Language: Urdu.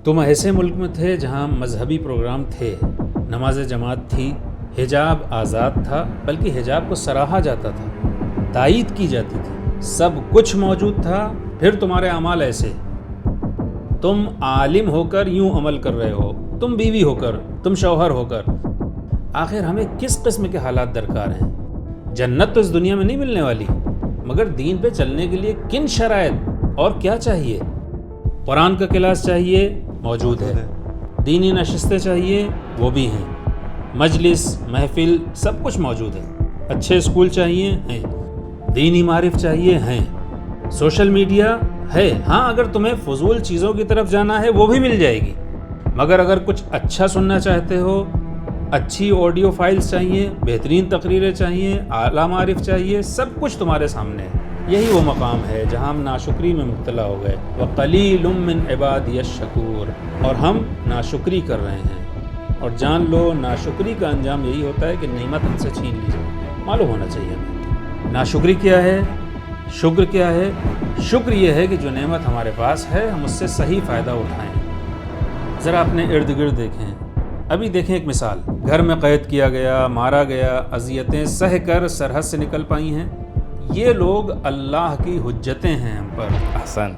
تم ایسے ملک میں تھے جہاں مذہبی پروگرام تھے، نماز جماعت تھی، حجاب آزاد تھا، بلکہ حجاب کو سراہا جاتا تھا، تائید کی جاتی تھی، سب کچھ موجود تھا، پھر تمہارے اعمال ایسے، تم عالم ہو کر یوں عمل کر رہے ہو، تم بیوی ہو کر، تم شوہر ہو کر۔ آخر ہمیں کس قسم کے حالات درکار ہیں؟ جنت تو اس دنیا میں نہیں ملنے والی، مگر دین پہ چلنے کے لیے کن شرائط اور کیا چاہیے؟ قرآن کا کلاس چاہیے، موجود ہے، دینی نشستیں چاہیے، وہ بھی ہیں، مجلس، محفل، سب کچھ موجود ہے، اچھے اسکول چاہیے، ہیں، دینی معارف چاہیے، ہیں، سوشل میڈیا ہے، ہاں اگر تمہیں فضول چیزوں کی طرف جانا ہے وہ بھی مل جائے گی، مگر اگر کچھ اچھا سننا چاہتے ہو، اچھی آڈیو فائلز چاہیے، بہترین تقریریں چاہیے، اعلیٰ معارف چاہیے، سب کچھ تمہارے سامنے ہے۔ یہی وہ مقام ہے جہاں ہم ناشکری میں مبتلا ہو گئے، وَقَلِيلٌ مِّنْ عِبَادِيَ الشَّكُورُ، اور ہم ناشکری کر رہے ہیں، اور جان لو ناشکری کا انجام یہی ہوتا ہے کہ نعمت ہم سے چھین لی جائے۔ معلوم ہونا چاہیے ہمیں ناشکری کیا ہے، شکر کیا ہے۔ شکر یہ ہے کہ جو نعمت ہمارے پاس ہے ہم اس سے صحیح فائدہ اٹھائیں۔ ذرا اپنے ارد گرد دیکھیں، ابھی دیکھیں ایک مثال، گھر میں قید کیا گیا، مارا گیا، اذیتیں سہ کر سرحد سے نکل پائی ہیں، یہ لوگ اللہ کی حجتیں ہیں ہم پر۔ احسن۔